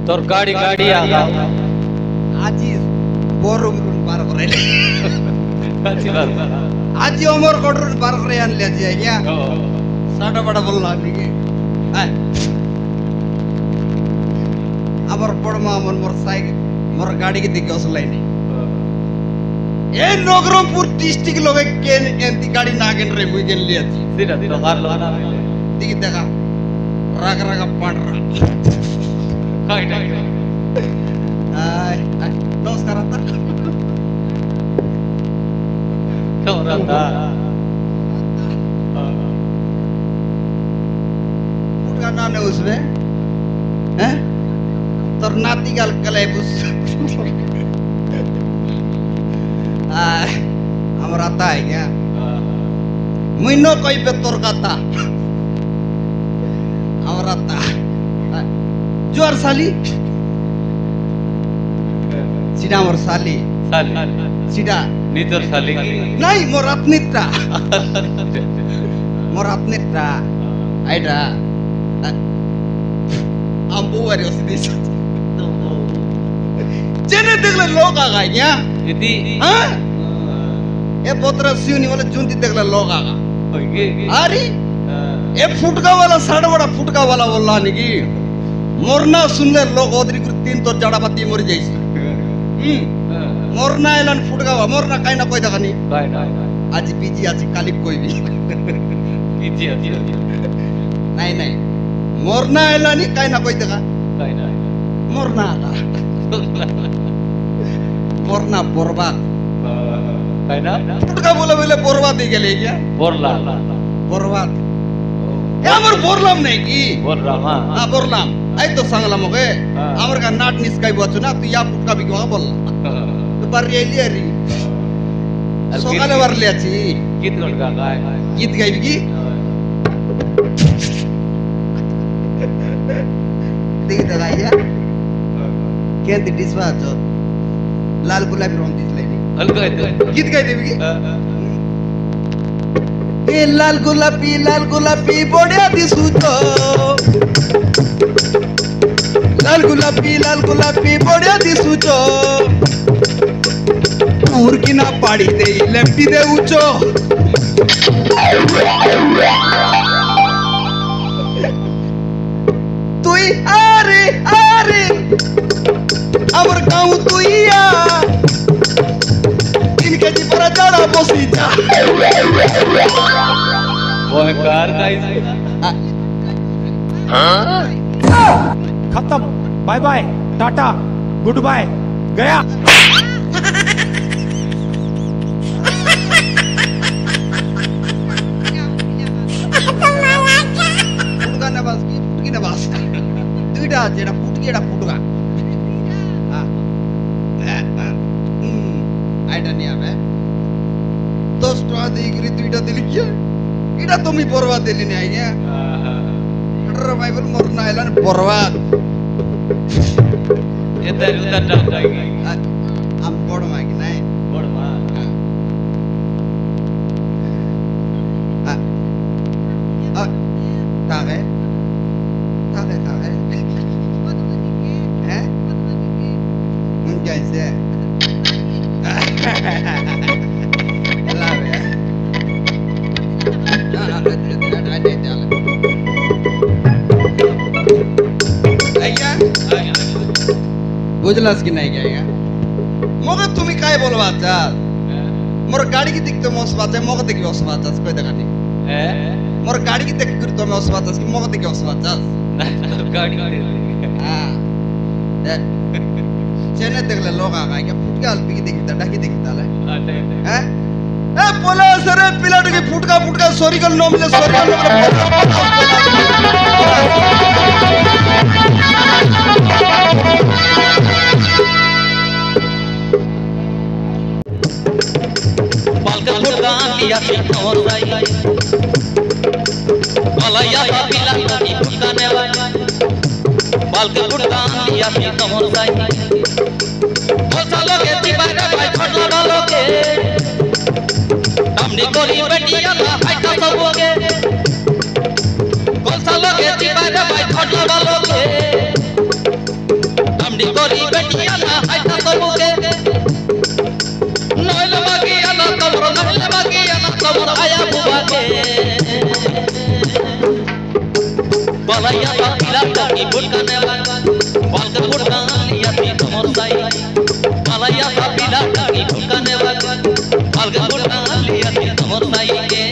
তোর গাড়ি গাড়ি আগা আজি বরং পার করে কাছি বার আজি অমর কটর পার করে আনলে আজি আজ্ঞা সাটা বড় বললা নাকি হ্যাঁ আমার বড় মা মোর সাইকেল মোর গাড়ি কি দিকে আসলাই এই নগরমপুর ডিস্ট্রিক্ট লগে কেন এমতি গাড়ি না কেন রে মুই কেন লিয়াছি সেটা তো কার লোনা দিকে দেখা রাগ রাগ পাড়রা কাইটা নমস্কার আতা তোরাতা फुटका नाम है उसमें हैं तोर नाती गाल कलेबुस हमर आता है क्या मुइनो कोई पे तोर काता हमर आता जोर साली सीधा मोर साली साली सीधा नितर साली नहीं मोर अपनित्रा Aida ambu ari osidi jene dekhle log aga क्या यदि हां ए पोत्र सिउनी वाला जुंती देखले लोग आगा अरे ए फुटका वाला साड़ा बड़ा फुटका वाला बोलला निकी मोरना सुनले लोग ओदरी गुर तीन तो जड़ापति मर जाइसी मोरना एलन फुटका मोरना काइना कोई दगानी आज बीजी आज काली कोई भी बीजी आती नहीं नहीं मोरना एलानी काइना कोई दगा मोरना आगा मोरना बर्बाद फुटका बोले बोले बर्बाद ही गेले क्या बोरला बर्बाद ए हमर बोरलाम नहीं की बोरलाम हां बोरलाम आई तो सांगला मगे हमर का नाट निस्काई बचु ना तू या फुटका भी क्या बोल तो पर रेली रे सकाले वरले आछि गीत लड़का गाय गीत गाइबी की देख दगाइया केंति डिसवा जो लाल गुलाबी रंग दिसलेनी हल्का गीत गाई देबी की ए लाल गुलाबी बड़िया दिसु तो लाल गुलाबी बड़िया दिसु तो दूर की ना पाड़ी दे लेफ्टी दे उचो तुई आरे आरे अमर गाँव तुइया इनके जी पर जड़ा बसी जा वो कार गाइस खत्म बाय बाय टाटा गुड बाय गया फुटका नवाज की फुटकी नवाज दुईटा जेड़ा फुटकी एड़ा फुटका आइटा नहीं आवे 10 टका देगिरी दुईटा दिली क्या इटा तुमी बर्बाद दिली नहीं आई क्या अरे भाई बोल मरना है लान बर्बाद इधर उधर डाल जाएगी हम बड़ मांगी नहीं बड़ मां तागे हैं कैसे लावे बुझलास की नहीं क्या मगर तुम्ही काय बोलवा चाल मोर गाड़ी की दिख तो मोस बात है मगर देखी मोस बात है कोई देखा नहीं मोर गाड़ी की देख कर तो मैं उस बात है कि मगर देखी मोस बात है गाड़ी हाँ चेन्नई देख ले लोग आ गए क्या फुटका अल्पी की देखी था डाकी देखी था ले ସେରେ ପିଲାଟେ କି ଫୁଟକା ଫୁଟକା ସରିଗଲ ନ ମିଲେ ସରିଗଲ बालका फुटका लिया थी और भाई मलया का पिला की फुटका ने बालका फुटका लिया थी और भाई बोलता लोगे दीवार भाई फटला लोगे हमने कोरी बेटिया ना हाइट सब होगे बोलता लोगे दीवार भाई फटला लोगे हमने कोरी बेटिया ना हाइट सब होगे नोइल बाकी आना तमरो नोइल बाकी आना तमरो आया बुबाके बलैया का पिला की फुटका ने बालका फुटका लिया थी तमरो साई बलैया का पिला की फुटका ने बालका फुटका लिया थी तमरो साई के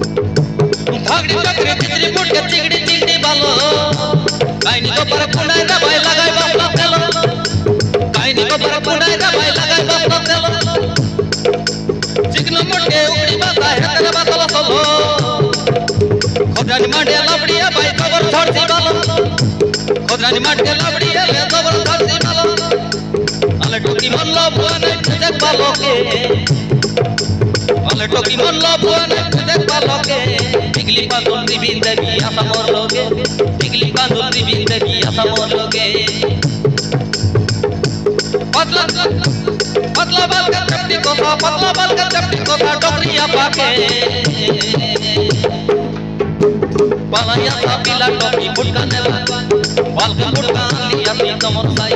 भागड़ी चक्री चित्री फुट के चिगड़ी चिगड़ी बालो काइनी को पर पुनाई दा भाई लगाई बाप तेलो काइनी को पर पुनाई दा भाई लगाई बाप तेलो चिकनो मुट के उगड़ी बाता है तेरा बातलो सोलो खोदरानी मांडे लबड़िया भाई खबर छोड़ती बालो खोदरानी मांडे लबड़िया ले खबर छोड़ती बालो अले टोकी मल्लो बुआने जग बालो के अले टोकी मल्लो बुआने जग बालो के पिघली पादुली बिंदगी आसा मोर लोगे पिघली पादुली बिंदगी आसा मोर लोगे पतला पतला बाल का चपटी को था पतला बाल का चपटी को था टोकरिया पाके बलैया का पिला टोपी फुटका ने बालका फुटका लिया थी तमरो साई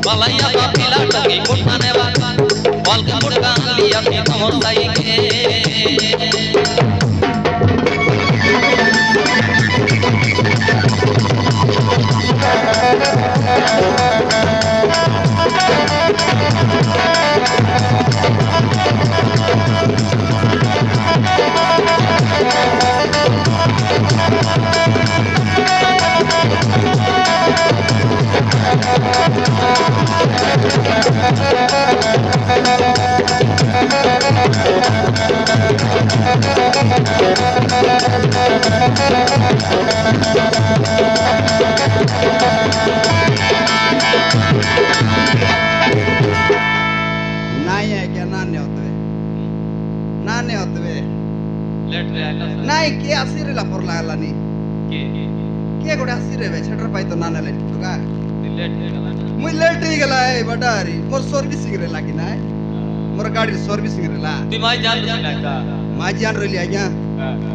बलैया का पिला टोपी फुटका ने बालका फुटका लिया थी तमरो साई के नाही आहे क्या नाने होतवे लेट रे आला नाही के आसिरेला परला आला नी के के गोडे आसिरे वे छटर पाई तो नाना ले टुका लेट रे आला मुई लेट ही गेला है बटारी मोर सर्विसिंग रे लागी ना मोर गाड़ी सर्विसिंग रे ला ती माय जान ना का माझी आन रली आज्ञा हां